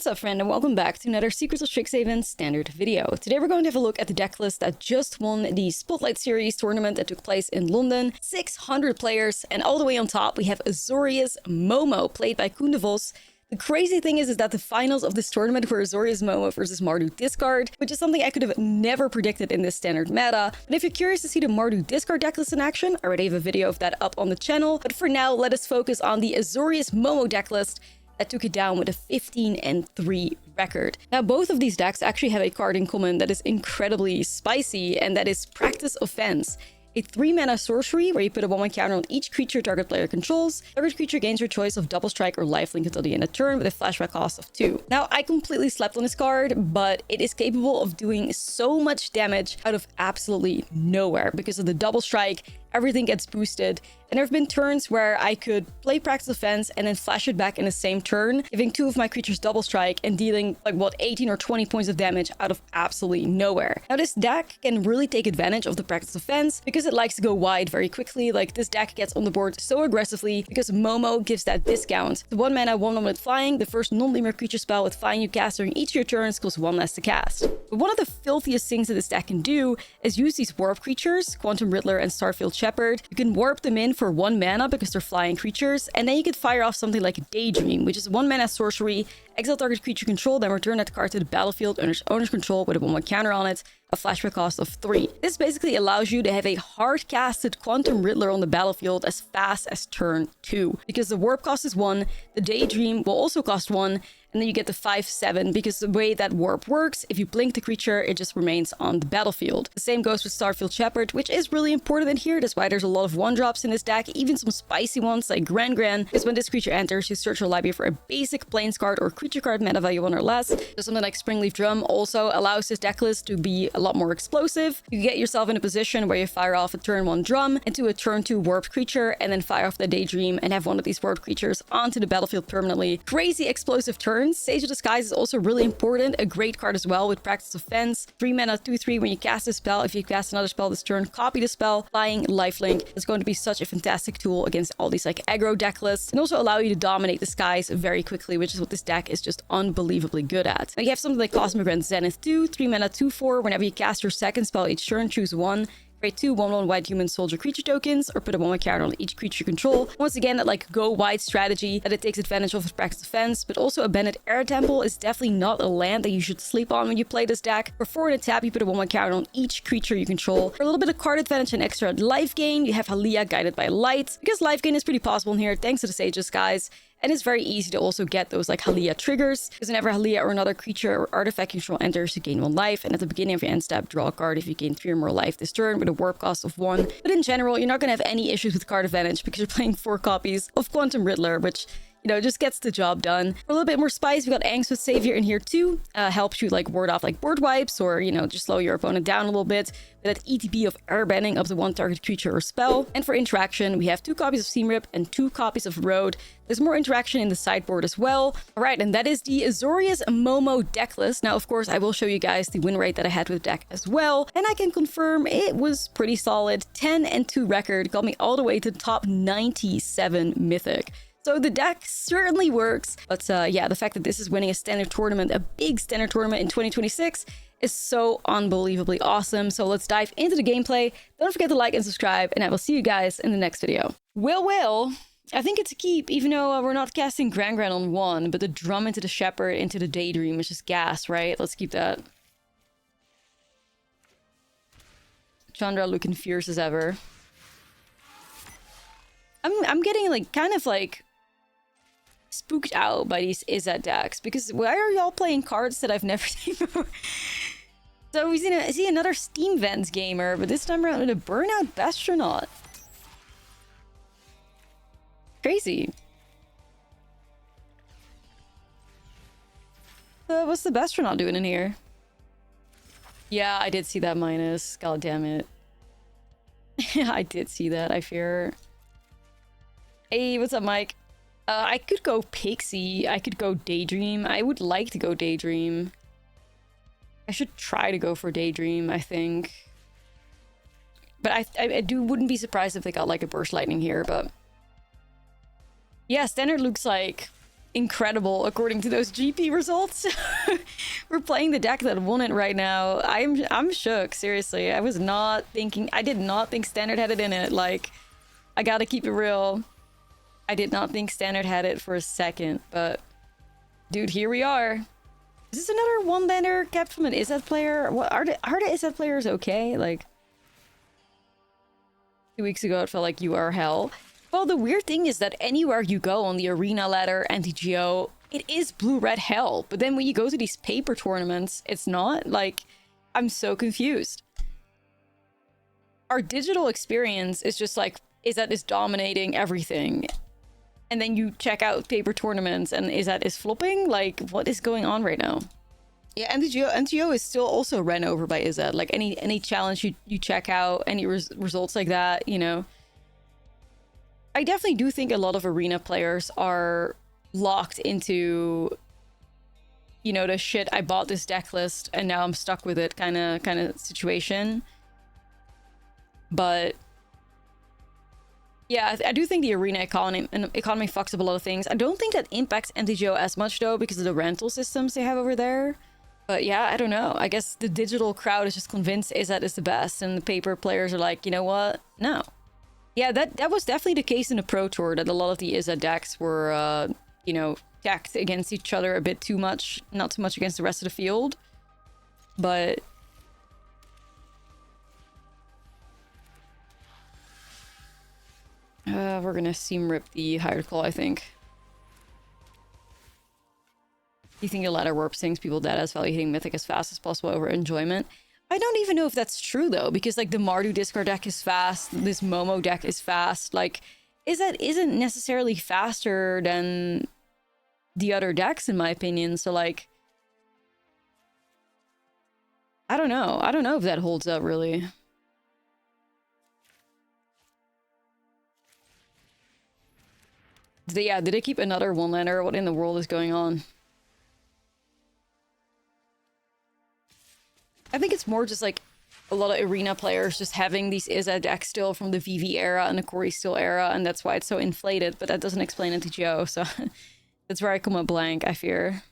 What's up, friend, and welcome back to another Secrets of Strixhaven standard video. Today we're going to have a look at the deck list that just won the Spotlight Series tournament that took place in London. 600 players, and all the way on top we have Azorius Momo, played by Koen. The crazy thing is that the finals of this tournament were Azorius Momo versus Mardu Discard, which is something I could have never predicted in this standard meta. But if you're curious to see the Mardu Discard decklist in action, I already have a video of that up on the channel. But for now, let us focus on the Azorius Momo decklist that took it down with a 15-3 record. Now, both of these decks actually have a card in common that is incredibly spicy, and that is Practice Offense. A 3-mana sorcery where you put a 1/1 counter on each creature target player controls. Target creature gains your choice of double strike or lifelink until the end of turn with a flashback cost of 2. Now, I completely slept on this card, but it is capable of doing so much damage out of absolutely nowhere because of the double strike. Everything gets boosted, and there have been turns where I could play Practice Offense and then flash it back in the same turn, giving 2 of my creatures double strike and dealing like 18 or 20 points of damage out of absolutely nowhere. Now, this deck can really take advantage of the Practice Offense because it likes to go wide very quickly. Like, this deck gets on the board so aggressively because Momo gives that discount. The 1-mana 1/1 with flying, the first non-lemur creature spell with flying you cast during each of your turns costs 1 less to cast. But one of the filthiest things that this deck can do is use these warp creatures, Quantum Riddler and Starfield Shepherd. You can warp them in for 1 mana because they're flying creatures, and then you could fire off something like Daydream, which is a 1-mana sorcery. Exile target creature control, then return that card to the battlefield under owner's control with a 1/1 counter on it, a flashback cost of 3. This basically allows you to have a hard-casted Quantum Riddler on the battlefield as fast as turn 2. Because the warp cost is 1, the Daydream will also cost 1, and then you get the 5/7 because the way that warp works, if you blink the creature, it just remains on the battlefield. The same goes with Starfield Shepherd, which is really important in here. That's why there's a lot of 1-drops in this deck, even some spicy ones like Gran, because when this creature enters, you search your library for a basic plains card or creature card meta value 1 or less. So something like Springleaf Drum also allows this deck list to be a lot more explosive. You get yourself in a position where you fire off a turn 1 drum into a turn 2 warped creature, and then fire off the Daydream and have one of these warped creatures onto the battlefield permanently. Crazy explosive turns. Sage of Disguise is also really important. A great card as well with Practice Offense. 3-mana 2/3 when you cast a spell. If you cast another spell this turn, copy the spell. Flying lifelink. It's going to be such a fantastic tool against all these like aggro deck lists, and also allow you to dominate the skies very quickly, which is what this deck is just unbelievably good at. Now you have something like Cosmogrant Zenith 2, 3-mana 2/4. Whenever you cast your second spell each turn, choose 1. Create 2 1/1 white human soldier creature tokens, or put a 1/1 counter on each creature control. Once again, that like go wide strategy that it takes advantage of with Practice Defense, but also Abandoned Air Temple is definitely not a land that you should sleep on when you play this deck. For 4 and a tap, you put a 1/1 counter on each creature you control. For a little bit of card advantage and extra life gain, you have Halia Guided by Light. Because life gain is pretty possible in here thanks to the Sage of Disguise. And it's very easy to also get those like Halia triggers, because whenever Halia or another creature or artifact you control enters, you gain 1 life, and at the beginning of your end step, draw a card if you gain 3 or more life this turn with a warp cost of 1. But in general, you're not going to have any issues with card advantage because you're playing 4 copies of Quantum Riddler, which, you know, just gets the job done. For a little bit more spice, we got Angst with Savior in here too. Helps you like ward off like board wipes, or, you know, just slow your opponent down a little bit. With that ETB of airbending up to 1 target creature or spell. And for interaction, we have 2 copies of Seam Rip and 2 copies of Road. There's more interaction in the sideboard as well. Alright, and that is the Azorius Momo deck list. Now, of course, I will show you guys the win rate that I had with the deck as well. And I can confirm it was pretty solid. 10-2 record got me all the way to the top 97 mythic. So the deck certainly works, but yeah, the fact that this is winning a standard tournament, a big standard tournament in 2026, is so unbelievably awesome. So let's dive into the gameplay. Don't forget to like and subscribe, and I will see you guys in the next video. Well, I think it's a keep, even though we're not casting Gran on 1, but the drum into the Shepherd into the Daydream is just gas, right? Let's keep that. Chandra looking fierce as ever. I'm getting like kind of like spooked out by these Izzet decks, because why are y'all playing cards that I've never seen before? So we see another Steam Vents gamer, but this time around with a Burnout Bastronaut. Crazy. What's the Bastronaut doing in here? Yeah, I did see that minus. God damn it. I did see that, I fear. Hey, what's up, Mike? I could go Pixie. I could go Daydream. I would like to go Daydream. I should try to go for Daydream, I think. But I wouldn't be surprised if they got like a Burst Lightning here, but... Yeah, Standard looks like incredible according to those GP results. We're playing the deck that won it right now. I'm shook, seriously. I did not think Standard had it in it. Like, I gotta keep it real. I did not think Standard had it for a second, but dude, here we are. Is this another one-lander kept from an Izzet player? What are the Izzet players okay? Like, 2 weeks ago it felt like you are hell. Well, the weird thing is that anywhere you go on the arena ladder, MTGO, it is blue-red hell. But then when you go to these paper tournaments, it's not. Like, I'm so confused. Our digital experience is just like, Izzet is dominating everything. And then you check out paper tournaments and Izzet is flopping? Like, what is going on right now? Yeah, MTGO is still also ran over by Izzet. Like, any challenge you check out, any results like that, you know. I definitely do think a lot of arena players are locked into, you know, the shit, I bought this deck list and now I'm stuck with it kind of situation. But yeah, I do think the arena economy fucks up a lot of things. I don't think that impacts MTGO as much though because of the rental systems they have over there. But yeah, I don't know. I guess the digital crowd is just convinced Izzet is the best and the paper players are like, you know what? No. Yeah, that was definitely the case in the Pro Tour, that a lot of the Izzet decks were, you know, stacked against each other a bit too much, not too much against the rest of the field. But we're gonna seam rip the Hired Claw, I think. You think a ladder warp sinks people dead as value hitting Mythic as fast as possible over enjoyment? I don't even know if that's true though, because like the Mardu discard deck is fast, this Momo deck is fast. Like, Izzet isn't necessarily faster than the other decks in my opinion. So like, I don't know. I don't know if that holds up really. Did they keep another one-lander? What in the world is going on? I think it's more just like a lot of arena players just having these Izzet decks still from the VV era and the Corey Steel era, and that's why it's so inflated, but that doesn't explain MTGO, so that's where I come up blank, I fear.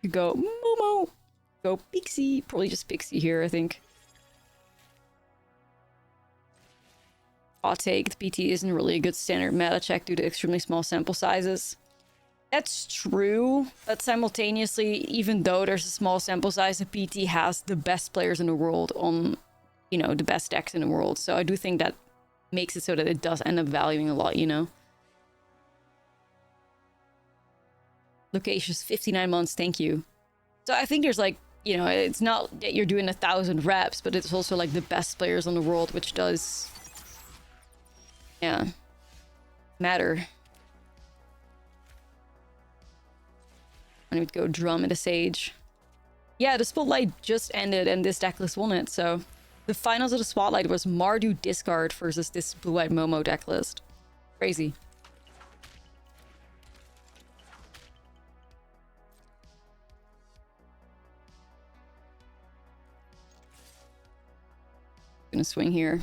Go Momo! Go Pixie! Probably just Pixie here, I think. Hot take, the PT isn't really a good standard meta check due to extremely small sample sizes. That's true, but simultaneously, even though there's a small sample size, the PT has the best players in the world on, you know, the best decks in the world. So I do think that makes it so that it does end up valuing a lot, you know? Locations, 59 months, thank you. So I think there's like, you know, it's not that you're doing 1,000 reps, but it's also like the best players on the world, which does... yeah, matter. I need to go drum into Sage. Yeah, the Spotlight just ended and this decklist won it, so... the finals of the Spotlight was Mardu Discard versus this Blue-White Momo decklist. Crazy. Gonna swing here.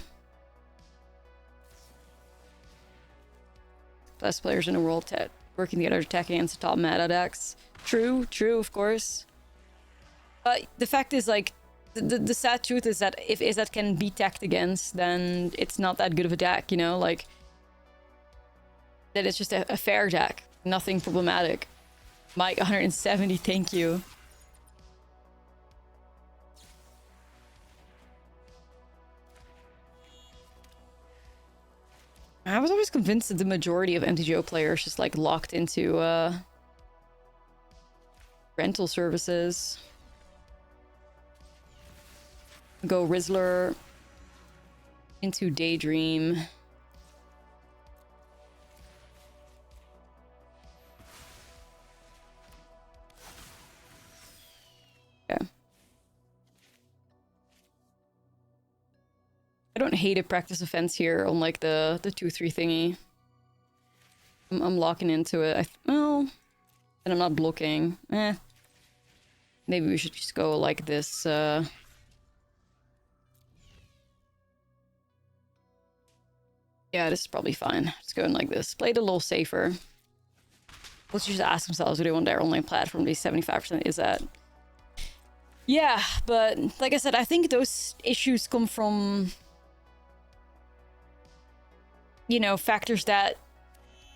Best players in the world working together attacking against the top meta decks. True, of course. But the fact is, like, the sad truth is that if Izzet can be teched against, then it's not that good of a deck, you know? Like, that it's just a fair deck. Nothing problematic. Mike, 170, thank you. I was always convinced that the majority of MTGO players just like locked into rental services. Go Rizzler into Daydream. Okay. I don't hate a practice offense here on like the 2-3 thingy. I'm locking into it. Well, and I'm not blocking. Maybe we should just go like this. Yeah, this is probably fine. Just going like this. Play it a little safer. Let's just ask themselves, do they want their online platform to be 75% is that? Yeah, but like I said, I think those issues come from, you know, factors that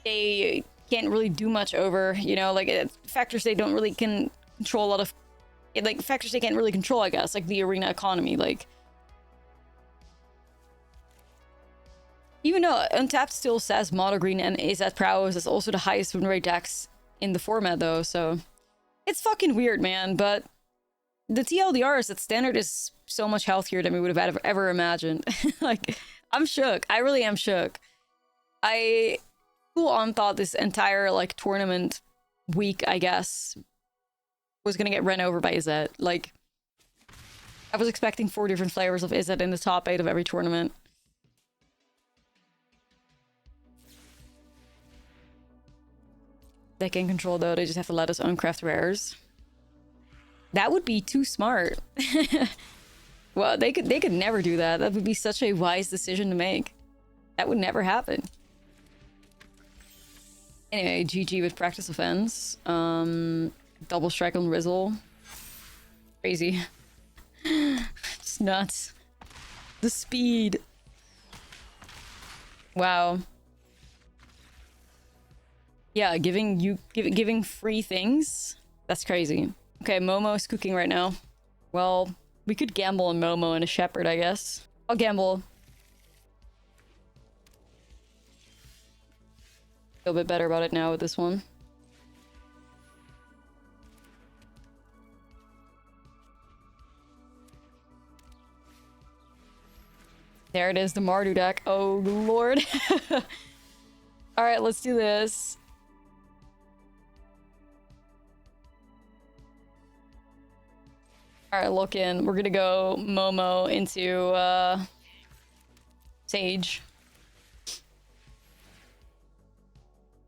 they can't really do much over, you know, like factors they don't really can control a lot of, like factors they can't really control, I guess, like the arena economy, like. Even though Untapped still says Mono Green and AZ Prowess is also the highest win rate decks in the format though, so it's fucking weird, man, but the TLDR is that Standard is so much healthier than we would have ever imagined. Like, I'm shook. I really am shook. I full on thought this entire, like, tournament week, I guess, was gonna get run over by Izzet. Like, I was expecting 4 different flavors of Izzet in the top 8 of every tournament. They can control, though. They just have to let us uncraft rares. That would be too smart. Well, they could never do that. That would be such a wise decision to make. That would never happen. Anyway, GG with Practice Offense. Double strike on Rizzle. Crazy. It's nuts. The speed. Wow. Yeah, giving free things? That's crazy. Okay, Momo's cooking right now. Well, we could gamble on Momo and a Shepherd, I guess. I'll gamble. Feel a bit better about it now with this one. There it is, the Mardu deck. Oh, lord. Alright, let's do this. Alright, look in. We're gonna go Momo into Sage.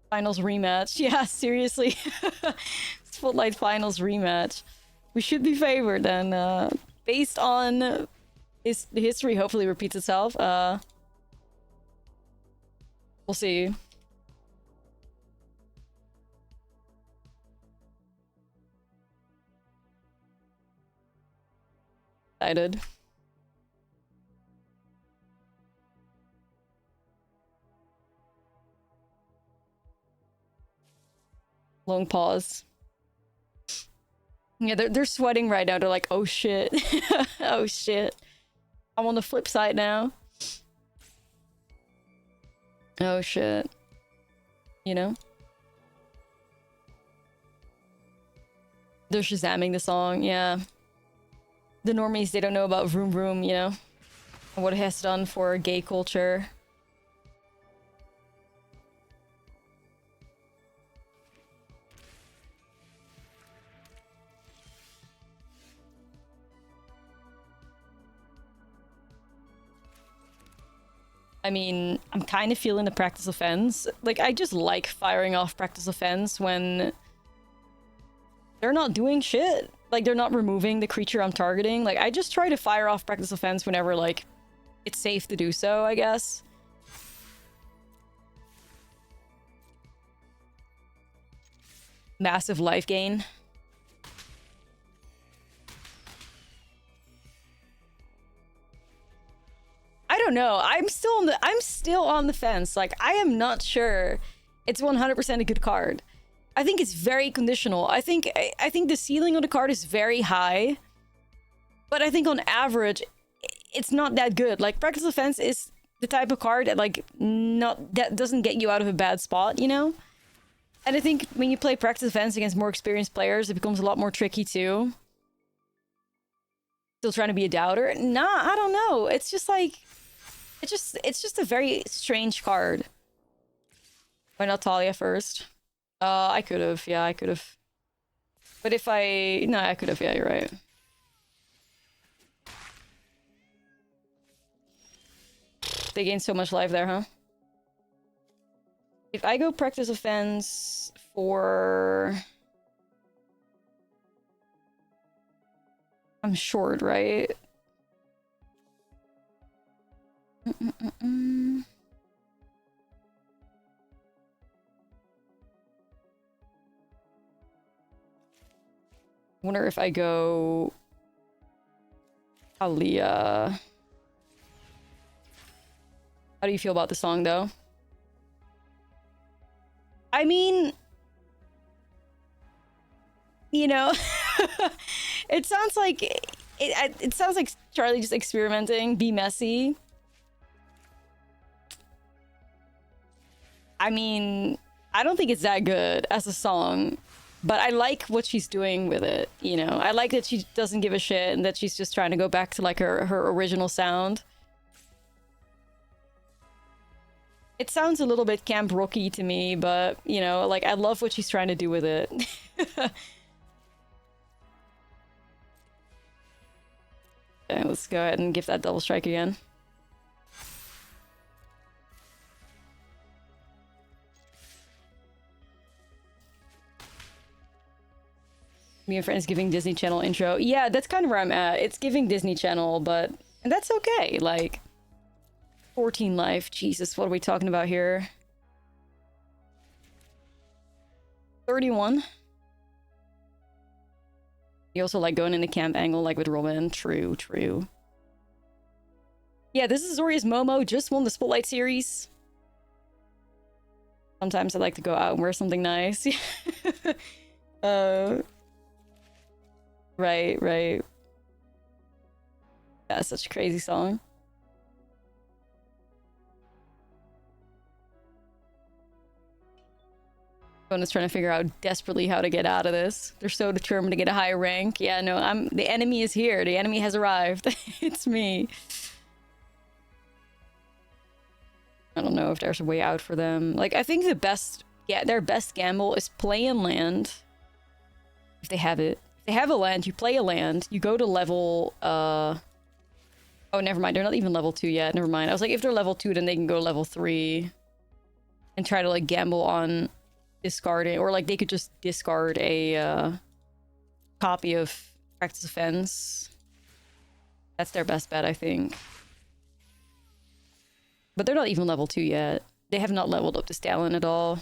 Finals rematch. Yeah, seriously. Spotlight Finals rematch. We should be favored then. Based on the history hopefully repeats itself. We'll see. Excited. Long pause. Yeah, they're sweating right now. They're like, oh shit. Oh shit. I'm on the flip side now. Oh shit. You know? They're shazamming the song, yeah. The normies, they don't know about Vroom Vroom, you know? And what it has done for gay culture. I mean, I'm kind of feeling the Practice Offense. Like, I just like firing off Practice Offense when they're not doing shit. Like, they're not removing the creature I'm targeting. Like, I just try to fire off Practice Offense whenever, like, it's safe to do so, I guess. Massive life gain. I don't know. I'm still on the fence. Like, I am not sure it's 100% a good card. I think it's very conditional. I think the ceiling on the card is very high, but I think on average, it's not that good. Like, Practice Offense is the type of card that, like, that doesn't get you out of a bad spot, you know? And I think when you play Practice Offense against more experienced players, it becomes a lot more tricky too. Still trying to be a doubter? Nah, I don't know. It's just like, it's just a very strange card. Why not Talia first? I could have. Yeah, I could have. But if no, I could have. Yeah, you're right. They gain so much life there, huh? If I go Practice Offense for... I'm short, right? wonder if I go Aaliyah. How do you feel about the song, though? I mean, you know, it sounds like it sounds like Charlie just experimenting. Be messy. I mean, I don't think it's that good as a song, but I like what she's doing with it. You know, I like that she doesn't give a shit and that she's just trying to go back to like her original sound. It sounds a little bit Camp Rocky to me, but, you know, like, I love what she's trying to do with it. Okay, let's go ahead and give that double strike again. Me and friends giving Disney Channel intro. Yeah, that's kind of where I'm at. It's giving Disney Channel, but and that's okay. Like, 14 life. Jesus, what are we talking about here? 31. You also like going in the camp angle like with Robin. True, true. Yeah, this is Azorius Momo. Just won the Spotlight series. Sometimes I like to go out and wear something nice. Right, right. That's such a crazy song. Everyone is trying to figure out desperately how to get out of this. They're so determined to get a higher rank. Yeah, no, the enemy is here. The enemy has arrived. It's me. I don't know if there's a way out for them. Like, I think their best gamble is play in land. If they have it. If they have a land, you play a land. You go to level, oh, never mind. They're not even level 2 yet. Never mind. I was like, if they're level 2, then they can go level 3. And try to, like, gamble on discarding, or like they could just discard a copy of Practice Offense. That's their best bet, I think. But they're not even level 2 yet. They have not leveled up to Stalin at all.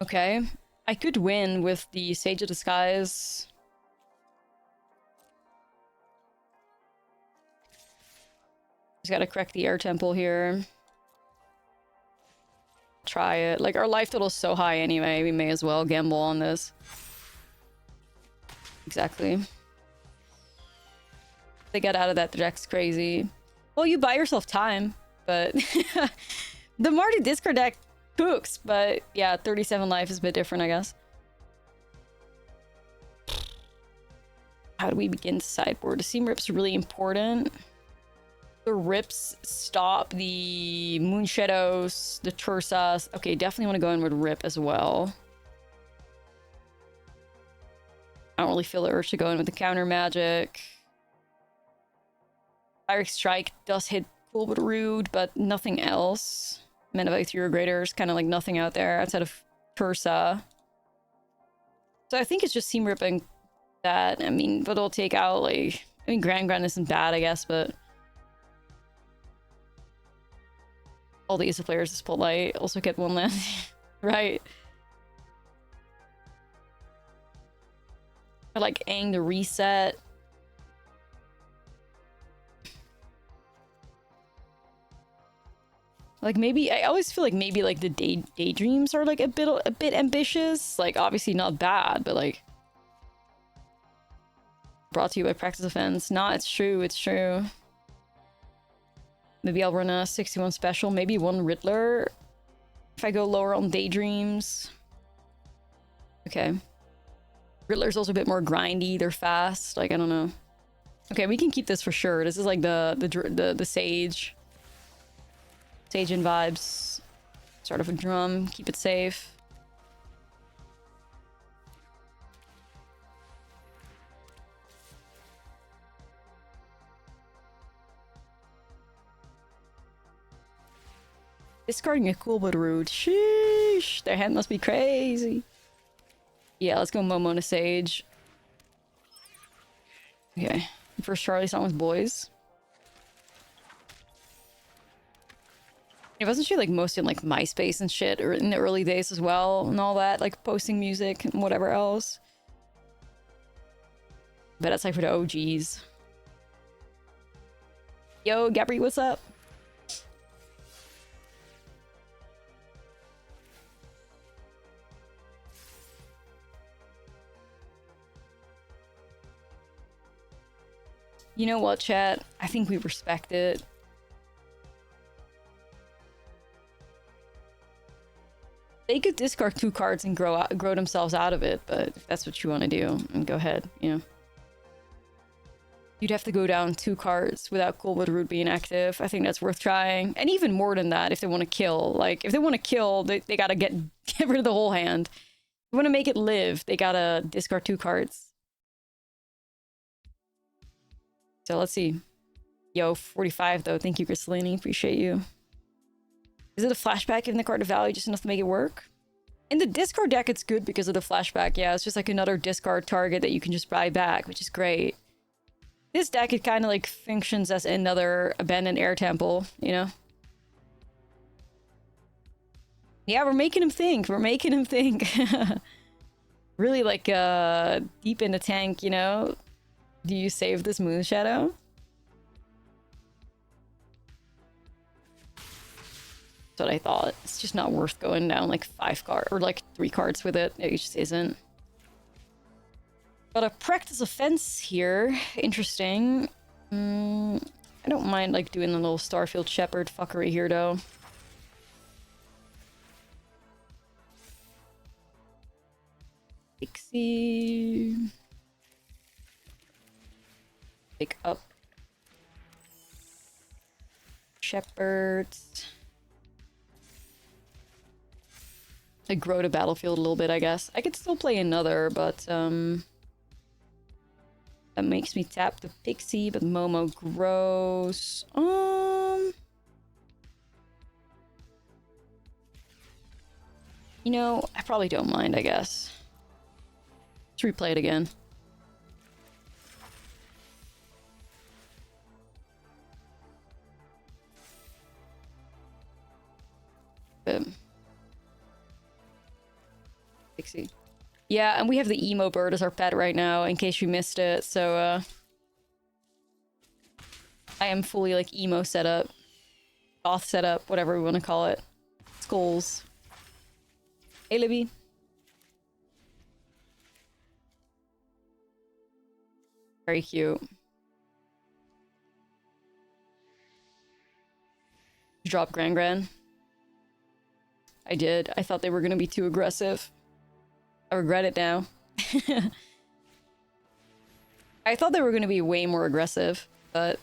Okay. I could win with the Sage of Disguise. Just gotta correct the air temple here. Try it. Like, our life total is so high anyway, we may as well gamble on this. Exactly. They get out of that, the deck's crazy. Well, you buy yourself time, but the Marty discard deck cooks, but yeah, 37 life is a bit different, I guess. How do we begin to sideboard? The seam rips are really important. The rips stop the Moon Shadows, the Tursas. Okay, definitely want to go in with rip as well. I don't really feel the urge to go in with the counter magic. Direct Strike does hit cool but rude, but nothing else. Mana Value 3 or greater is kind of like nothing out there outside of Tursa. So I think it's just seam ripping that. I mean, but it'll take out like... I mean, Grand isn't bad, I guess, but... all the Ace of players is Spotlight. Also get one land. Right. I like Aang the reset. Like, maybe I always feel like maybe like the daydreams are like a bit ambitious. Like, obviously not bad, but like brought to you by Practice Offense. Nah, it's true, it's true. Maybe I'll run a 61 special, maybe one Riddler if I go lower on daydreams. Okay. Riddler's also a bit more grindy, they're fast, like, I don't know. Okay, we can keep this for sure. This is like the Sage. Sage and vibes. Start off a drum, keep it safe. Discarding a cool but rude. Sheesh, their hand must be crazy. Yeah, let's go Momo to Sage. Okay. First Charlie song with boys. It wasn't she like most in like MySpace and shit, or in the early days as well, and all that, like posting music and whatever else. But that's like for the OGs. Yo, Gabri, what's up? You know what, chat? I think we respect it. They could discard 2 cards and grow themselves out of it, but if that's what you want to do, then go ahead, you know. You'd have to go down 2 cards without Coldwood Root being active. I think that's worth trying. And even more than that, if they want to kill. Like, if they want to kill, they gotta get rid of the whole hand. If they want to make it live, they gotta discard 2 cards. So let's see. Yo, 45 though. Thank you, Grislini. Appreciate you. Is it a flashback giving the card a value just enough to make it work? In the discard deck, it's good because of the flashback. Yeah, it's just like another discard target that you can just buy back, which is great. This deck, it kind of like functions as another abandoned air temple, you know? Yeah, we're making him think. We're making him think. Really like deep in the tank, you know? Do you save this Moon Shadow? That's what I thought. It's just not worth going down like 5 cards or like 3 cards with it. It just isn't. Got a practice offense here. Interesting. I don't mind like doing a little Starfield Shepherd fuckery here though. Pixie. Pick up. Shepherds. I grow the battlefield a little bit, I guess. I could still play another, but that makes me tap the Pixie, but Momo grows. You know, I probably don't mind, I guess. Let's replay it again. Pixie. Yeah, and we have the emo bird as our pet right now, in case you missed it, so, I am fully, like, emo setup. Goth setup, whatever we want to call it. Skulls. Hey, Libby. Very cute. Drop Gran. I did. I thought they were gonna be too aggressive. I regret it now. I thought they were gonna be way more aggressive, but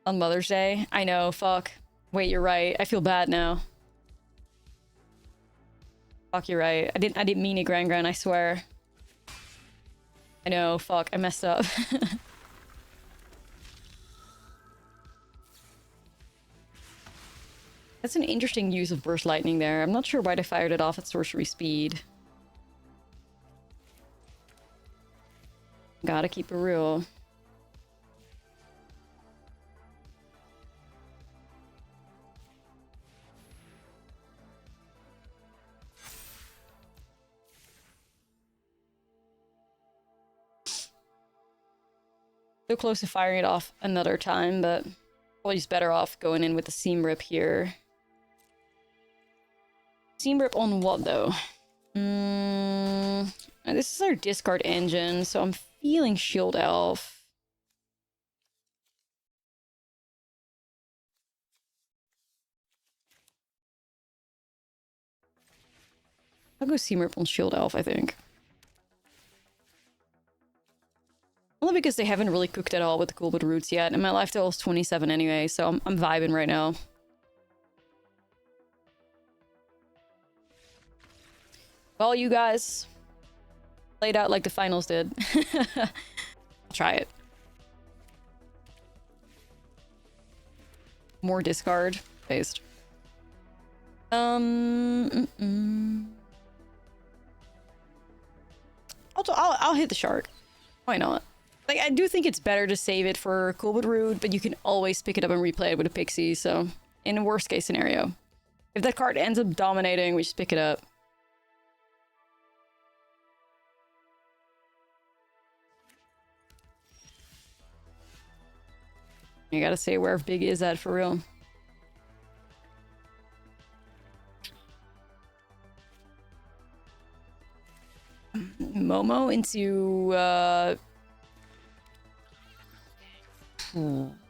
on Mother's Day, I know, fuck. Wait, you're right. I feel bad now. Fuck, you're right. I didn't mean it, Gran, I swear. I know, fuck, I messed up. That's an interesting use of Burst Lightning there. I'm not sure why they fired it off at sorcery speed. Gotta keep it real. So close to firing it off another time, but probably just better off going in with the Seam Rip here. Seam Rip on what, though? This is our discard engine, so I'm feeling Shield Elf. I'll go Seam Rip on Shield Elf, I think. Only because they haven't really cooked at all with the Coolwood Roots yet, and my life total is 27 anyway, so I'm vibing right now. Well, you guys played out like the finals did. I'll try it. More discard based. I'll hit the shark. Why not? Like, I do think it's better to save it for Coolwood Root, but you can always pick it up and replay it with a Pixie, so... In a worst case scenario. If that card ends up dominating, we just pick it up. You gotta say, where big is that for real? Momo into,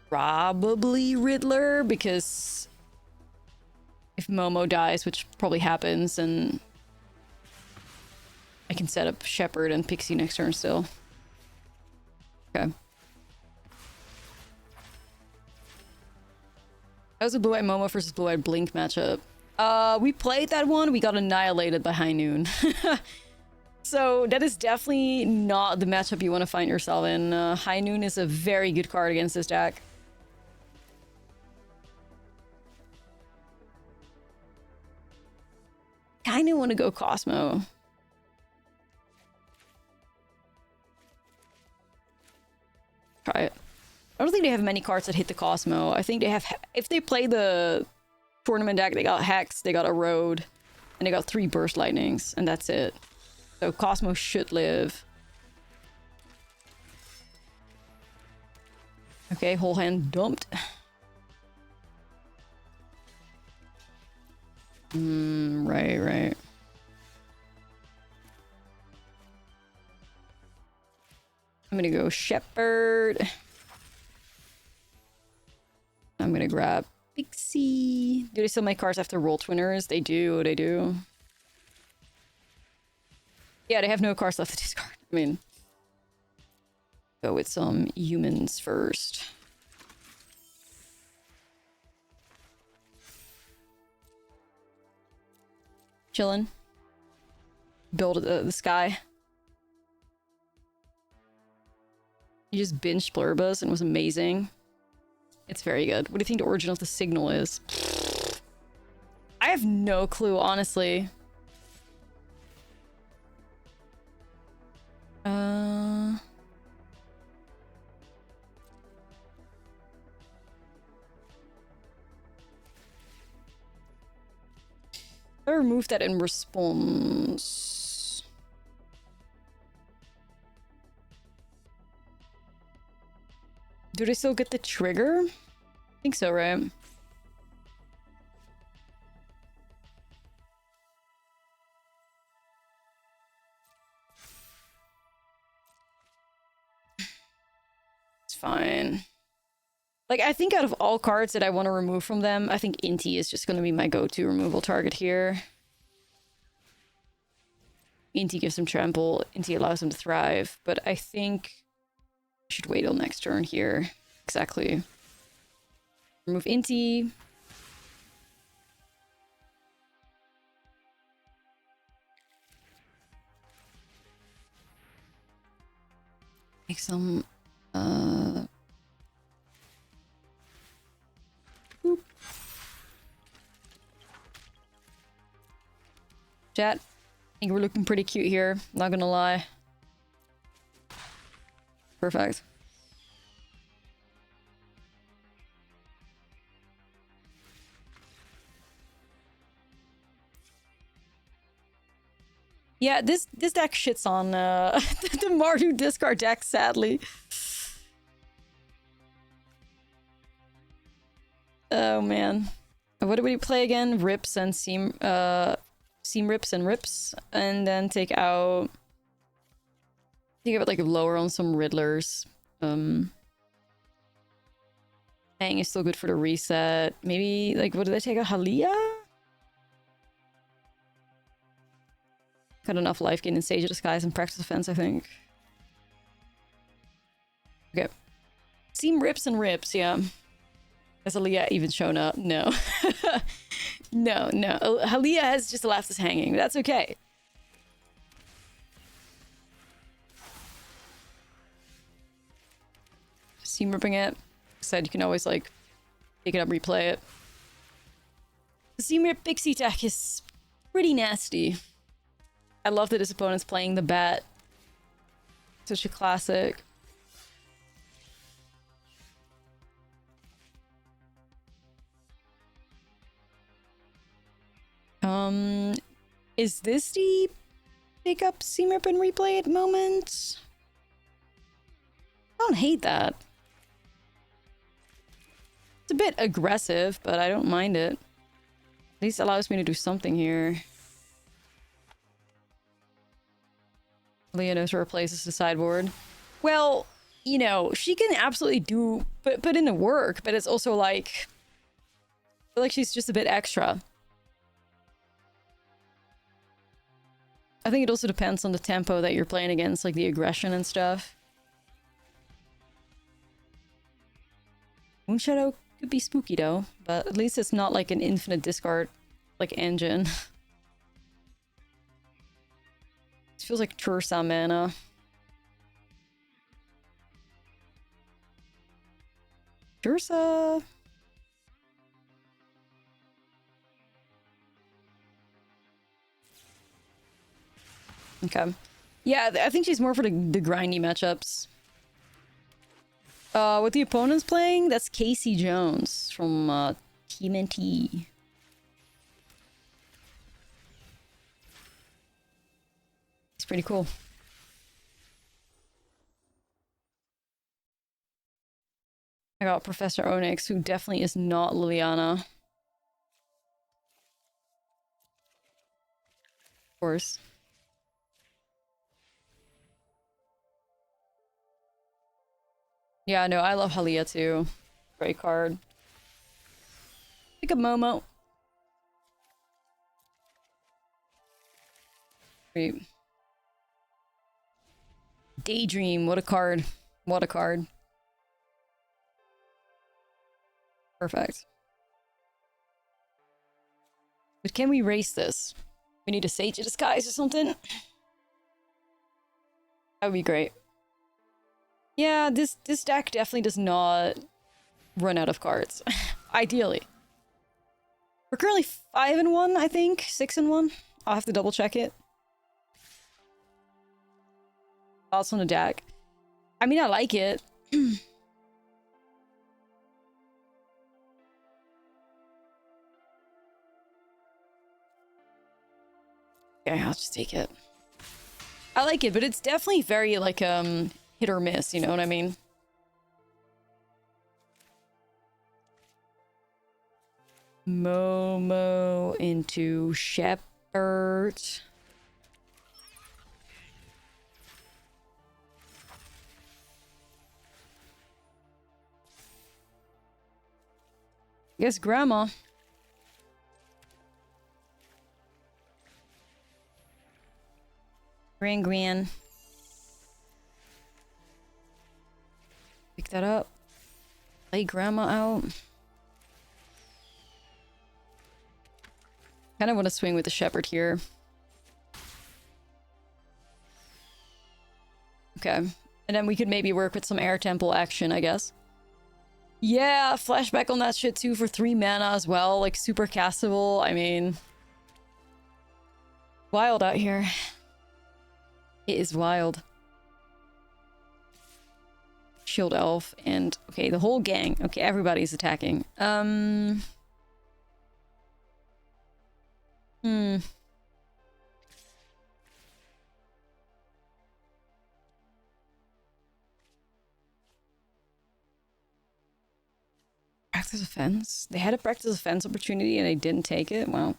probably Riddler, because if Momo dies, which probably happens, then I can set up Shepherd and Pixie next turn still. Okay. That was a Blue-White Momo versus Blue-White Blink matchup. We played that one, we got annihilated by High Noon. So that is definitely not the matchup you want to find yourself in. High Noon is a very good card against this deck. Kinda want to go Cosmo. Try it. I don't think they have many cards that hit the Cosmo. I think they have... If they play the tournament deck, they got Hex, they got Erode, and they got 3 Burst Lightnings, and that's it. So Cosmo should live. Okay, whole hand dumped. Right. I'm gonna go Shepherd. I'm gonna grab Pixie. Do they still make cards after Roll Twinners? They do, they do. Yeah, they have no cards left to discard. I mean, go with some humans first. Chillin'. Build the sky. You just binged Blurbus and it was amazing. It's very good. What do you think the origin of the signal is? I have no clue, honestly. I removed that in response. Do they still get the trigger? I think so, right? It's fine. Like, I think out of all cards that I want to remove from them, I think Inti is just going to be my go-to removal target here. Inti gives him trample. Inti allows him to thrive. But I think I should wait till next turn here. Exactly. Remove Inti. Make some... Boop. Chat, I think we're looking pretty cute here, not gonna lie. Perfect. Yeah, this deck shits on the Mardu discard deck, sadly. Oh man. What do we play again? Rips and seam rips and rips. And then take out like lower on some Riddlers. Hang is still good for the reset. Maybe like what did I take out? Halia? Got enough life gain in Sage of Disguise and Practice Defense, I think. Okay. Seam rips and rips, yeah. Has Halia even shown up? No. No. Halia has just left us hanging. That's okay. Seam ripping it. Said you can always like pick it up, replay it. The Seam Rip Pixie deck is pretty nasty. I love that his opponent's playing the bat. Such a classic. Is this the pick up C-Rip and replay it moment? I don't hate that. It's a bit aggressive, but I don't mind it. At least allows me to do something here. Leonos replaces the sideboard. Well, you know, she can absolutely put in the work, but it's also like, I feel like she's just a bit extra. I think it also depends on the tempo that you're playing against, like the aggression and stuff. Moonshadow could be spooky though, but at least it's not like an infinite discard like engine. It feels like Tursa mana. Tursa. Okay. Yeah, I think she's more for the grindy matchups. What the opponent's playing? That's Casey Jones from TMNT. He's pretty cool. I got Professor Onyx, who definitely is not Liliana. Of course. Yeah, no, I love Halia too. Great card. Pick up Momo. Great. Daydream, what a card. What a card. Perfect. But can we race this? We need a Sage of Disguise or something? That would be great. Yeah, this deck definitely does not run out of cards. Ideally. We're currently 5-1, I think. 6-1. I'll have to double check it. Thoughts on the deck? I mean, I like it. Okay, I'll just take it. I like it, but it's definitely very, like, hit or miss, you know what I mean? Momo into Shepherd. I guess Grandma. Gran. Pick that up. Lay Grandma out. Kind of want to swing with the Shepherd here. Okay. And then we could maybe work with some Air Temple action, I guess. Yeah, flashback on that shit too for 3 mana as well. Like, super castable. I mean... wild out here. It is wild. Shield Elf and... okay, the whole gang. Okay, everybody's attacking. Practice offense? They had a practice offense opportunity and they didn't take it? Wow.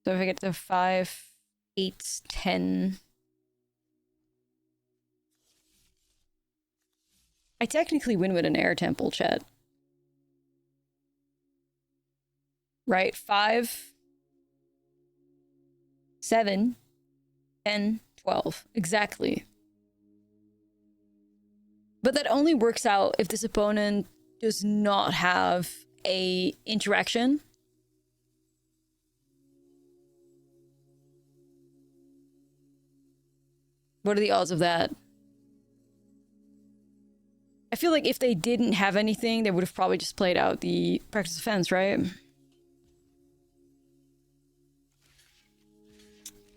So if I get to 5, 8, 10... I technically win with an Air Temple, chat. Right? 5, 7, 10, 12. Exactly. But that only works out if this opponent does not have a interaction. What are the odds of that? I feel like if they didn't have anything, they would have probably just played out the practice offense, right?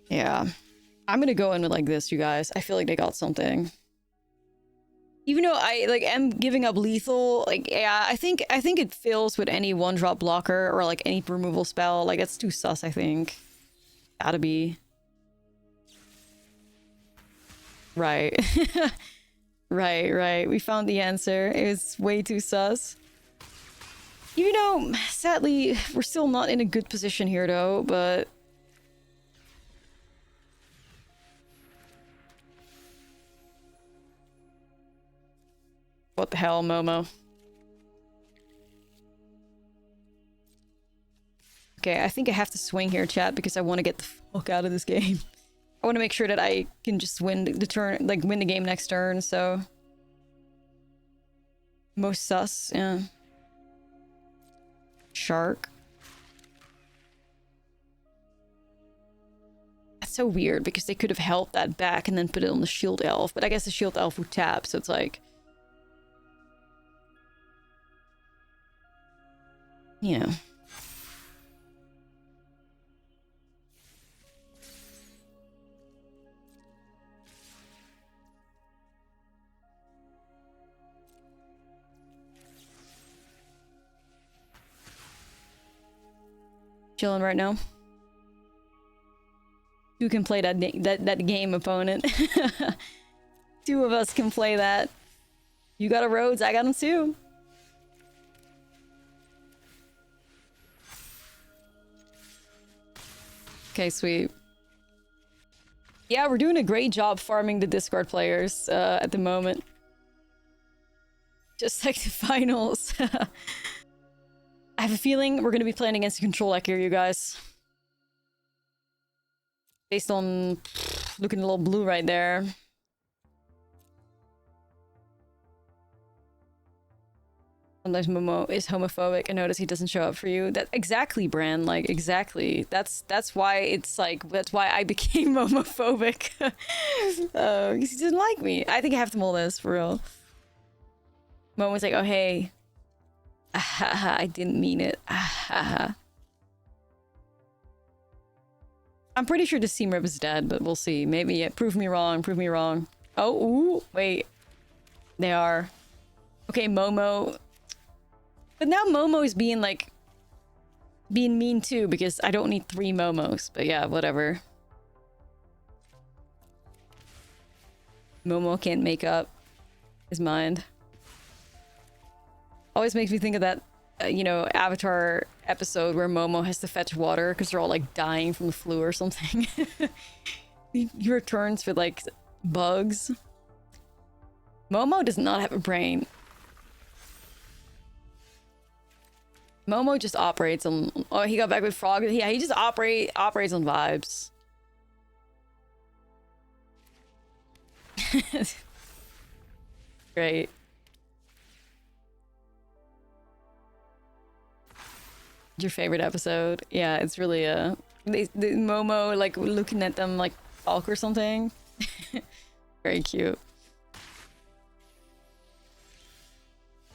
Yeah. I'm gonna go in with like this, you guys. I feel like they got something. Even though I like am giving up lethal, like yeah, I think it fails with any 1-drop blocker or like any removal spell. Like that's too sus, I think. Gotta be. Right. Right. We found the answer. It was way too sus. Even though, sadly, we're still not in a good position here though, but what the hell, Momo? Okay, I think I have to swing here, chat, because I want to get the fuck out of this game. I want to make sure that I can just win the turn, like win the game next turn, so... Most sus, yeah. Shark. That's so weird, because they could have held that back and then put it on the shield elf, but I guess the shield elf would tap, so it's like... You know. Chilling right now. Who can play that game, opponent? Two of us can play that. You got a Rhodes, I got him too. Okay, sweet. Yeah, we're doing a great job farming the discard players at the moment. Just like the finals. I have a feeling we're going to be playing against a control deck here, you guys. Based on looking a little blue right there. Sometimes Momo is homophobic. I notice he doesn't show up for you. That exactly, Bran. Like exactly. That's why it's like that's why I became homophobic. Because he didn't like me. I think I have to mull this for real. Momo's like, oh hey. I didn't mean it. I'm pretty sure the Seam Rip is dead, but we'll see. Maybe, yeah, prove me wrong, prove me wrong. Oh, ooh, wait. They are. Okay, Momo. But now Momo is being, like, being mean too, because I don't need 3 Momos. But yeah, whatever. Momo can't make up his mind. Always makes me think of that, you know, Avatar episode where Momo has to fetch water because they're all like dying from the flu or something. He returns with like bugs. Momo does not have a brain. Momo just operates on... Oh, he got back with Frog. Yeah, he just operates on vibes. Great. Your favorite episode? Yeah, it's really the Momo like looking at them like talk or something. Very cute.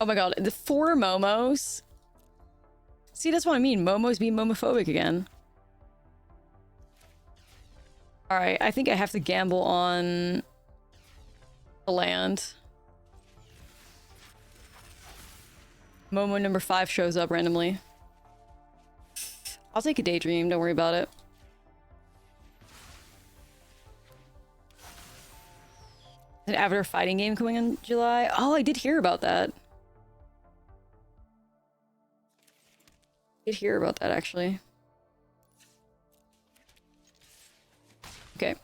Oh my god, the 4 Momos. See, that's what I mean. Momo's being momophobic again. All right, I think I have to gamble on the land. Momo number 5 shows up randomly. I'll take a daydream, don't worry about it. An Avatar fighting game coming in July? Oh, I did hear about that. Did hear about that, actually. Okay.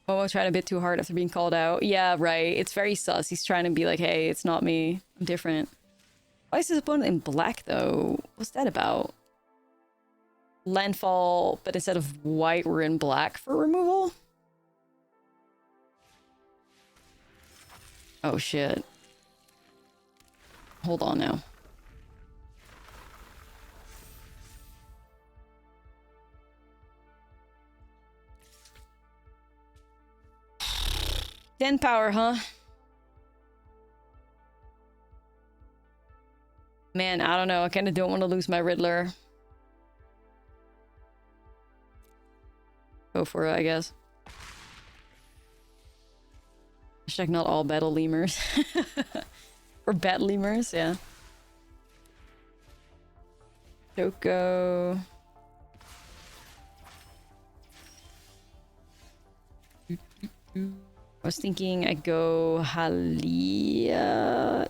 Momo tried a bit too hard after being called out. Yeah, right. It's very sus. He's trying to be like, hey, it's not me. I'm different. Why is his opponent in black, though? What's that about? Landfall, but instead of white, we're in black for removal? Oh, shit. Hold on now. Ten power, huh? Man, I don't know. I kind of don't want to lose my Riddler. Go for it, I guess. Hashtag not all battle lemurs. Or bat lemurs, yeah. Choco. I was thinking I go Halia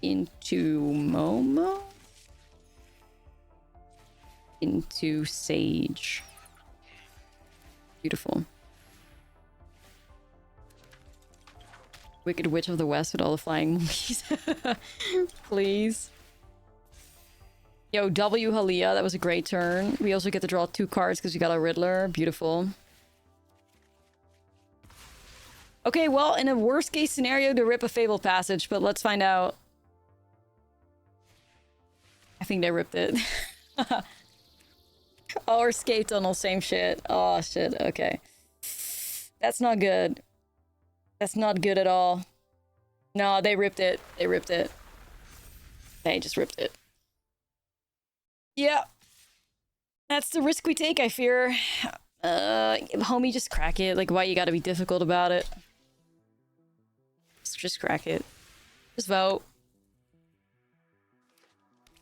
into Momo into Sage. Beautiful. Wicked Witch of the West with all the flying monkeys. Please. Yo, W Halia, that was a great turn. We also get to draw 2 cards because we got a Riddler. Beautiful. Okay, well, in a worst case scenario to rip a Fable Passage, but let's find out. I think they ripped it. Oh, or Skate Tunnel, same shit. Oh, shit, okay. That's not good. That's not good at all. No, they ripped it. They ripped it. They just ripped it. Yeah. That's the risk we take, I fear. Homie, just crack it. Like, why you gotta be difficult about it? Just crack it. Just vote.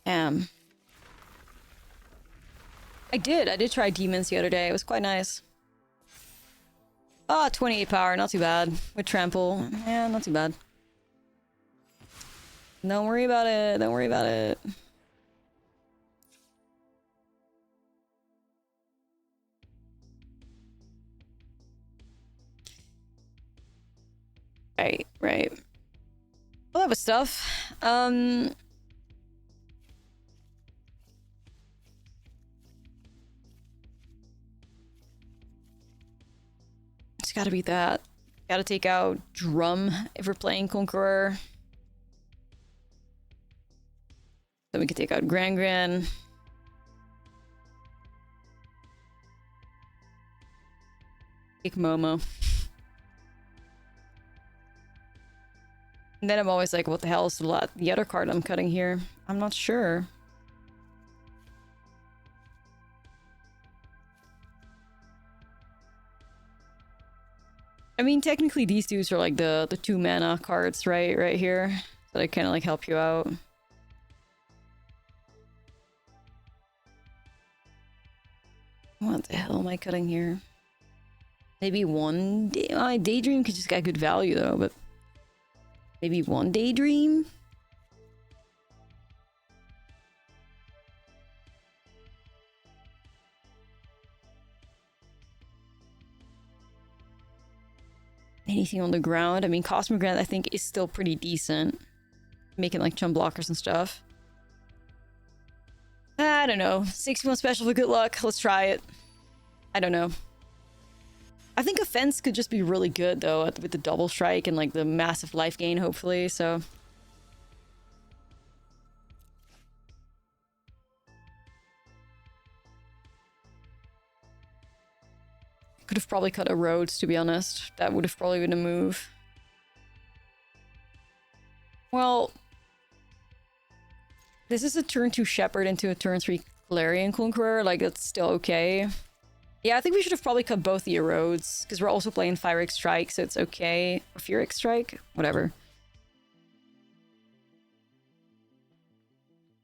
I did try Demons the other day. It was quite nice. Ah, 28 power, not too bad. With Trample. Yeah, not too bad. Don't worry about it. Don't worry about it. Right. Well, that was stuff. It's gotta be that. Gotta take out Drum if we're playing Conqueror. Then we can take out Gran. Take Momo. And then I'm always like, what the hell is the other card I'm cutting here? I'm not sure. I mean, technically these dudes are like the 2 mana cards, right here. So they kind of like help you out. What the hell am I cutting here? Maybe one Daydream could just get good value though, but maybe one Daydream? Anything on the ground? I mean, Cosmic Grant I think is still pretty decent. Making like chum blockers and stuff. I don't know. 61 special for good luck. Let's try it. I don't know. I think Offense could just be really good though with the double strike and like the massive life gain hopefully, so. Could have probably cut a Rhodes, to be honest. That would have probably been a move. Well, this is a turn 2 Shepherd into a turn 3 Clarion Conqueror. Like, that's still okay. Yeah, I think we should have probably cut both the Erodes, because we're also playing Pyrrhic Strike, so it's okay. Or Furic Strike? Whatever.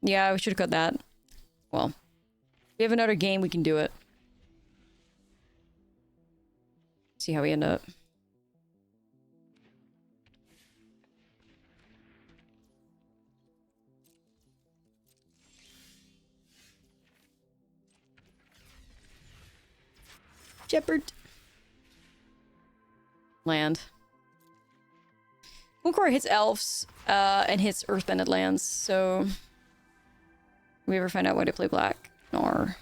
Yeah, we should have cut that. Well, we have another game, we can do it. See how we end up. Shepherd. Land. Conqueror hits elves and hits earthbended lands, so we ever find out why they play black? Nor.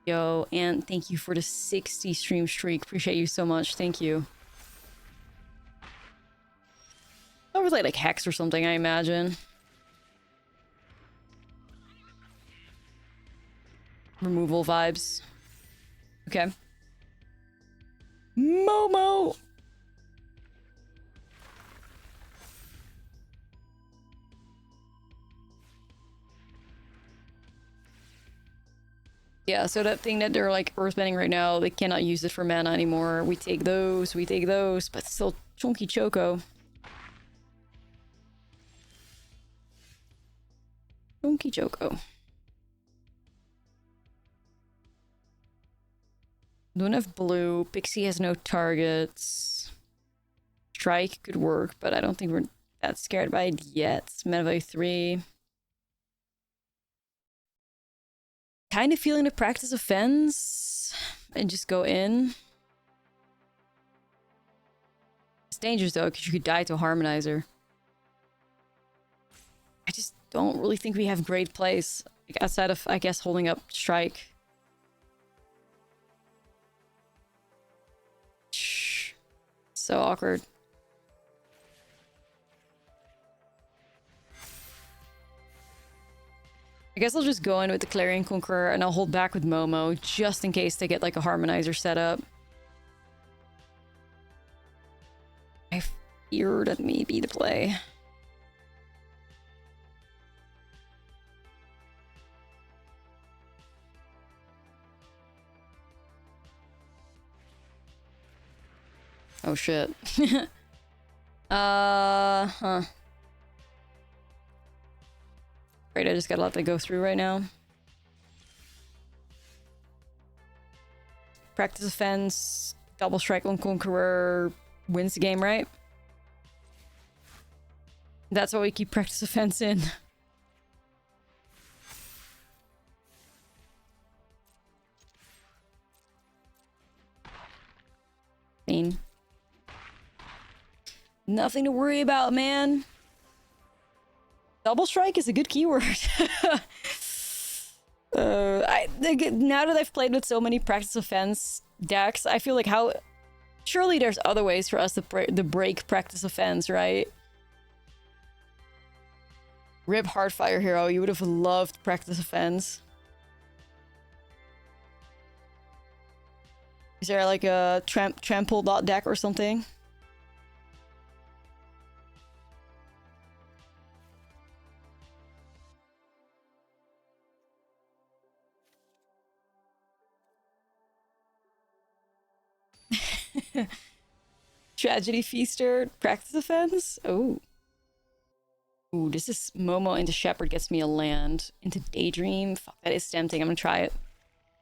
Yo, and thank you for the 60 stream streak. Appreciate you so much. Thank you. I'll relate like Hex or something, I imagine. Removal vibes. Okay. Momo! Yeah, so that thing that they're like earthbending right now, they cannot use it for mana anymore. We take those, but still chunky choco. Chunky choco. Don't have blue. Pixie has no targets. Strike could work, but I don't think we're that scared by it yet. Mana value 3. Kind of feeling the practice offense and just go in. It's dangerous though, because you could die to a harmonizer. I just don't really think we have great plays, like outside of, I guess, holding up strike. Shh. So awkward. I guess I'll just go in with the Clarion Conqueror and I'll hold back with Momo just in case they get like a harmonizer set up. I fear that may be the play. Oh shit. Huh. Great, I just gotta let that go through right now. Practice offense, double strike on Conqueror wins the game, right? That's why we keep practice offense in. Pain. Nothing to worry about, man. Double strike is a good keyword. Now that I've played with so many practice offense decks, I feel like surely there's other ways for us to break practice offense, right? Rip Heartfire Hero, you would have loved practice offense. Is there like a trample dot deck or something? Tragedy Feaster, practice offense? Oh. Ooh, this is Momo into Shepherd gets me a land. Into Daydream? Fuck, that is tempting. I'm gonna try it.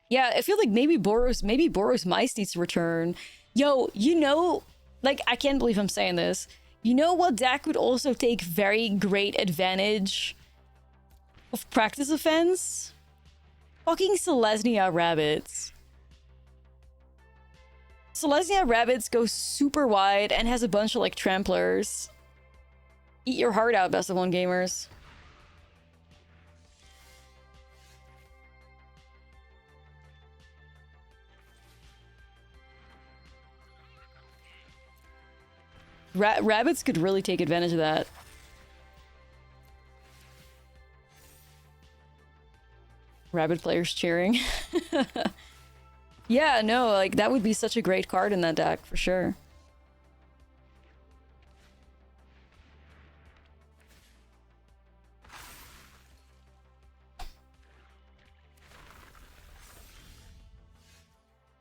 Yeah, I feel like maybe Boros Mice needs to return. Yo, you know, like, I can't believe I'm saying this. You know what deck would also take very great advantage of practice offense? Fucking Selesnya Rabbits. Selesnya Rabbits goes super wide and has a bunch of, like, tramplers. Eat your heart out, best of one gamers. Rabbits could really take advantage of that. Rabbit players cheering. Yeah, no, like, that would be such a great card in that deck, for sure.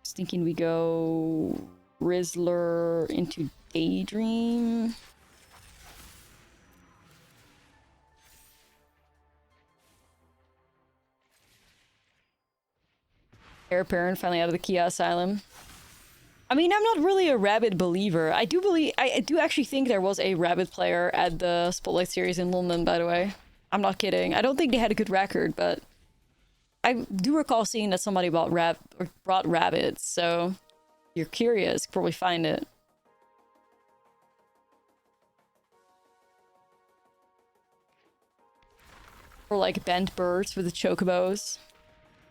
Just thinking we go Rizzler into Daydream. Heir Apparent finally out of the Kia Asylum. I mean, I'm not really a Rabbit believer. I do actually think there was a Rabbit player at the Spotlight Series in London, by the way. I'm not kidding. I don't think they had a good record, but I do recall seeing that somebody brought rabbits, so if you're curious, probably find it. Or like bent birds with the chocobos.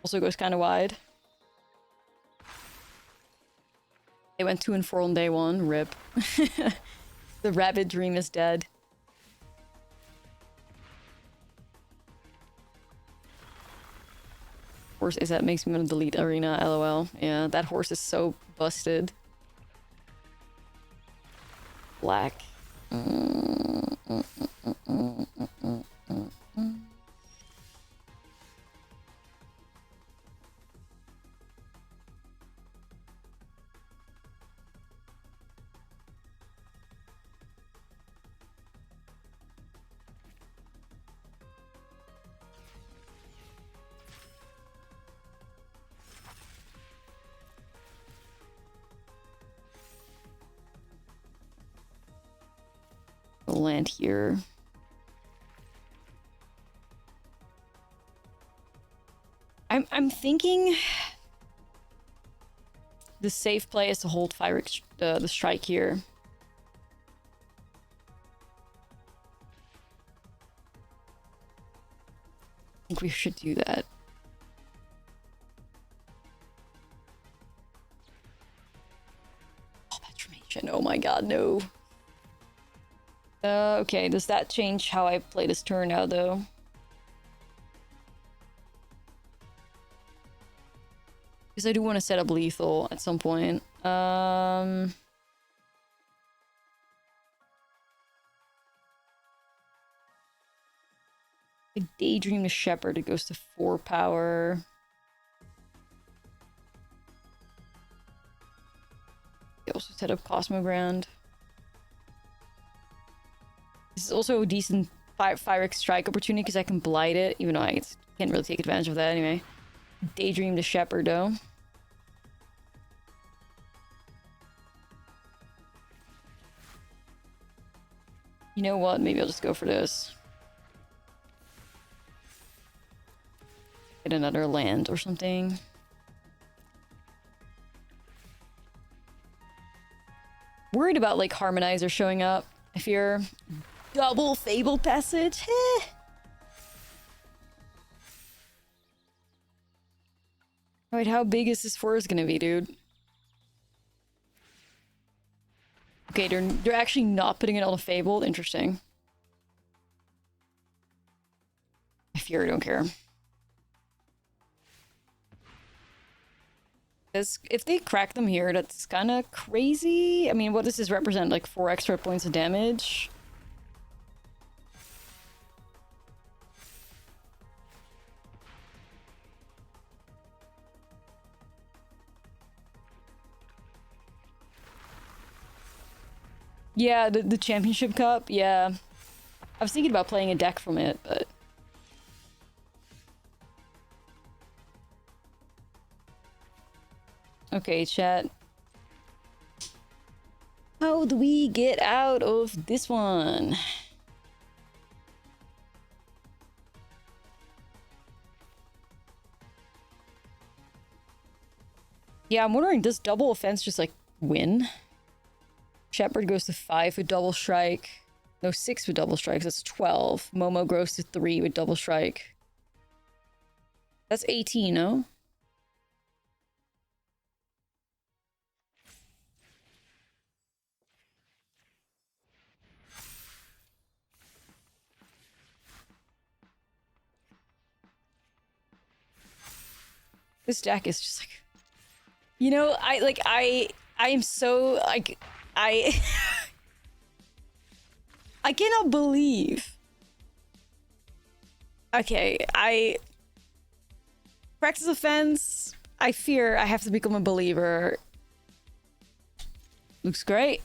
Also goes kind of wide. They went 2 and 4 on day 1. Rip. The rabbit dream is dead. Horse is that makes me want to delete Arena, lol. Yeah, that horse is so busted. Black. land here. I'm thinking the safe play is to hold the strike here. I think we should do that. Oh, Patronation. Oh my god, no. Okay, does that change how I play this turn now, though? Because I do want to set up lethal at some point. I Daydream the Shepherd. It goes to 4 power. I also set up Cosmogrand. This is also a decent 5x strike opportunity because I can blight it, even though I can't really take advantage of that anyway. Daydream the Shepherd, though. You know what? Maybe I'll just go for this. Get another land or something. Worried about, like, Harmonizer showing up. I fear double Fable Passage. Alright, how big is this forest gonna be, dude? Okay, they're actually not putting it on a Fable. Interesting. I fear I don't care. Because if they crack them here, that's kind of crazy. I mean, what does this represent? Like 4 extra points of damage? Yeah, the Championship Cup, yeah. I was thinking about playing a deck from it, but... Okay, chat. How do we get out of this one? Yeah, I'm wondering, does double offense just, like, win? Shepherd goes to 5 with double strike. No, 6 with double strikes. That's 12. Momo grows to 3 with double strike. That's 18, no? This deck is just like... You know, I am so, like... I cannot believe. Okay, practice offense. I fear I have to become a believer. Looks great.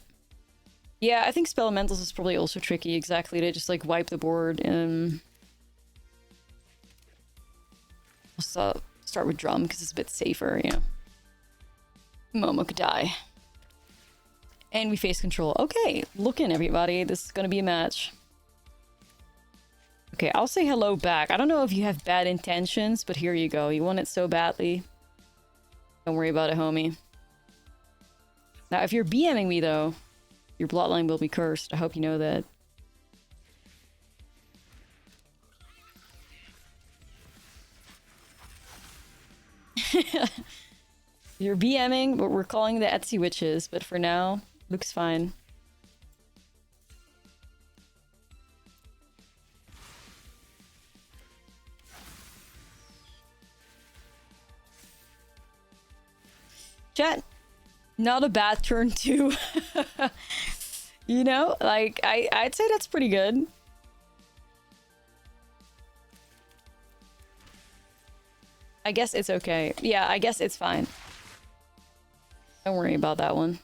Yeah, I think Spell Elementals is probably also tricky. Exactly, to just like wipe the board and also start with Drum because it's a bit safer, you know. Momo could die. And we face control. Okay, look in, everybody. This is gonna be a match. Okay, I'll say hello back. I don't know if you have bad intentions, but here you go. You want it so badly. Don't worry about it, homie. Now, if you're BMing me, though, your bloodline will be cursed. I hope you know that. You're BMing, but we're calling the Etsy witches. But for now... Looks fine. Chat, not a bad turn too. You know, like I'd say that's pretty good. I guess it's okay. Yeah, I guess it's fine. Don't worry about that one.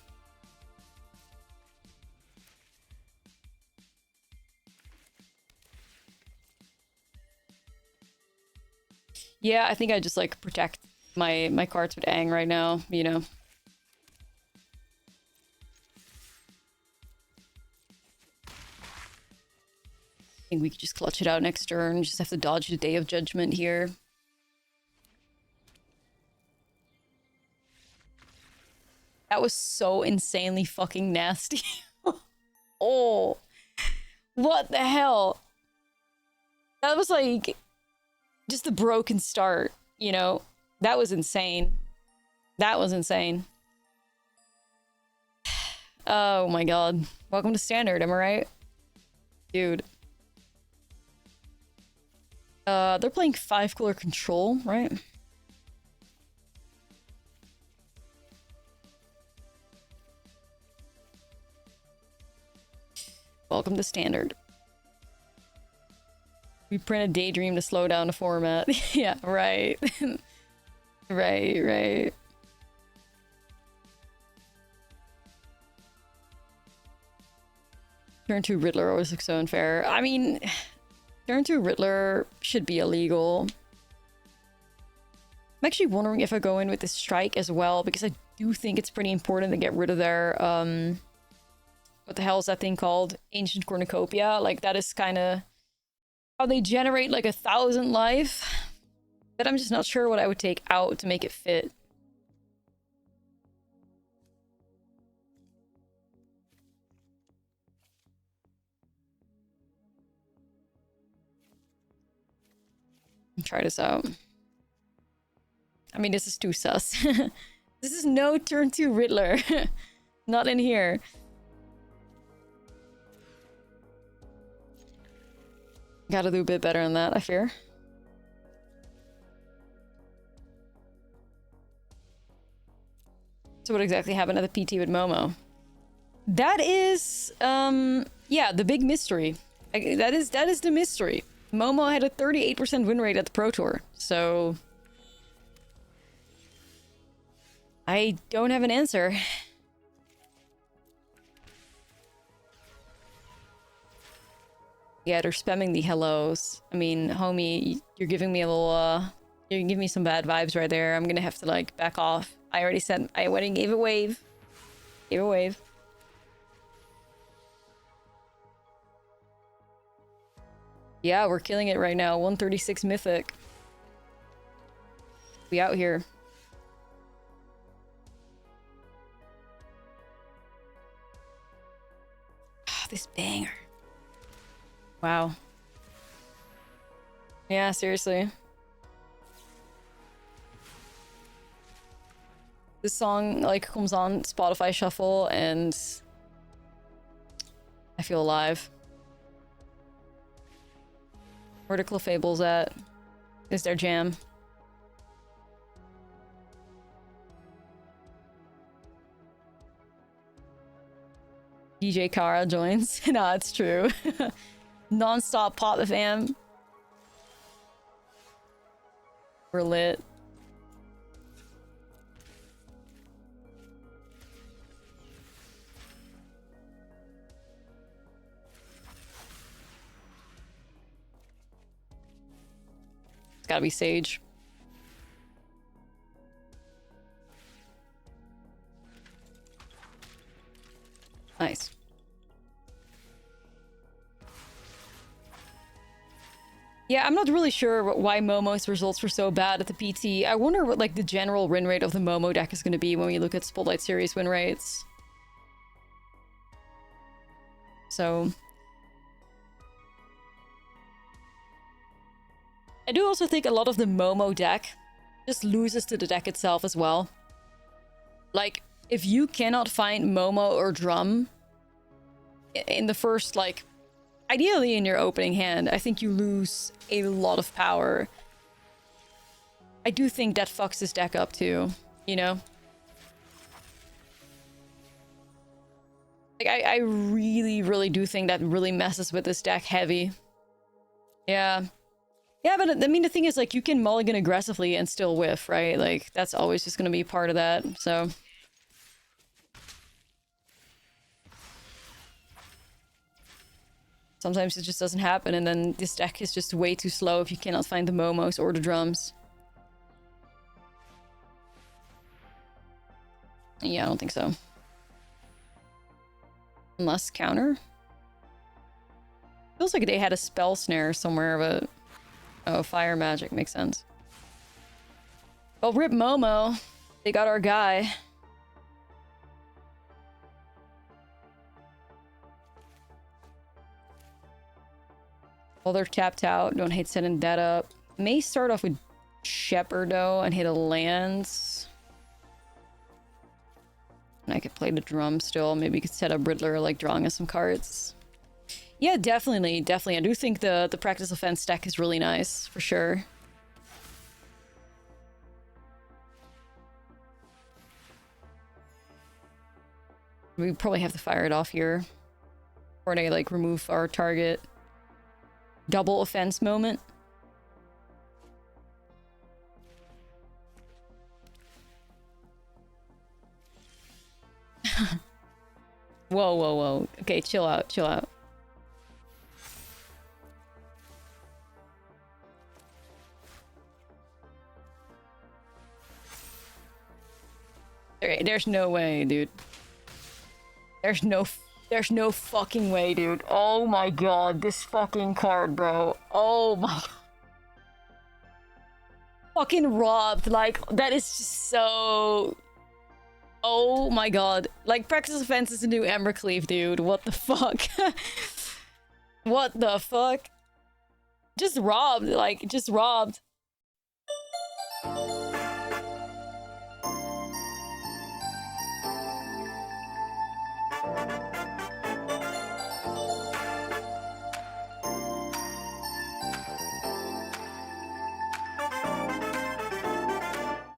Yeah, I think I just like protect my cards with Aang right now, you know. think we could just clutch it out next turn. Just have to dodge the Day of Judgment here. That was so insanely fucking nasty. Oh, what the hell? That was like just a broken start, you know? That was insane. That was insane. Oh my god. Welcome to Standard, am I right? Dude. They're playing 5-color control, right? Welcome to Standard. We print a Daydream to slow down the format. Yeah, right. Right. Turn 2 Riddler always looks so unfair. I mean, turn 2 Riddler should be illegal. I'm actually wondering if I go in with this strike as well, because I do think it's pretty important to get rid of their, what the hell is that thing called? Ancient Cornucopia. Like, that is kind of how they generate like 1,000 life. But I'm just not sure what I would take out to make it fit. Try this out. I mean, this is too sus. This is no turn 2 Riddler. Not in here. Gotta do a bit better on that, I fear. So what exactly happened at the PT with Momo? That is, yeah, the big mystery. That is the mystery. Momo had a 38% win rate at the Pro Tour, so I don't have an answer. Yeah, they're spamming the hellos. I mean, homie, you're giving me a little, you're giving me some bad vibes right there. I'm gonna have to, like, back off. I already said I went and gave a wave. Gave a wave. Yeah, we're killing it right now. 136 Mythic. We out here. This banger. Wow. Yeah, seriously. This song, like, comes on Spotify Shuffle and I feel alive. Where the Clefable's at is their jam. DJ Kara joins. Nah, it's true. Non-stop pop the fam. We're lit. It's gotta be Sage. Nice. Yeah, I'm not really sure why Momo's results were so bad at the PT. I wonder what, like, the general win rate of the Momo deck is going to be when we look at Spotlight Series win rates. So I do also think a lot of the Momo deck just loses to the deck itself as well. Like, if you cannot find Momo or Drum in the first, like, ideally in your opening hand, I think you lose a lot of power. I do think that fucks this deck up too, you know? Like, I really do think that really messes with this deck heavy. Yeah. Yeah, but I mean, the thing is, like, you can mulligan aggressively and still whiff, right? Like, that's always just gonna be part of that, so... Sometimes it just doesn't happen, and then this deck is just way too slow if you cannot find the Momos or the Drums. Yeah, I don't think so. Unless counter? Feels like they had a spell snare somewhere, but... Oh, fire magic. Makes sense. Well, rip Momo. They got our guy. Well, they're tapped out. Don't hate setting that up. May start off with Shepherd, though, and hit a Lance. And I could play the drum still. Maybe you could set up Riddler, like, drawing us some cards. Yeah, definitely, definitely. I do think the practice offense deck is really nice, for sure. We probably have to fire it off here. Or to, like, remove our target. Double offense moment. Whoa, whoa, whoa. Okay, chill out, chill out. Okay, there's no way, dude. There's no fucking way, dude. Oh my god, this fucking card, bro. Oh my... Fucking robbed. Like, that is just so... Oh my god. Like, practice offense is a new Embercleave, dude. What the fuck? What the fuck? Just robbed. Like, just robbed.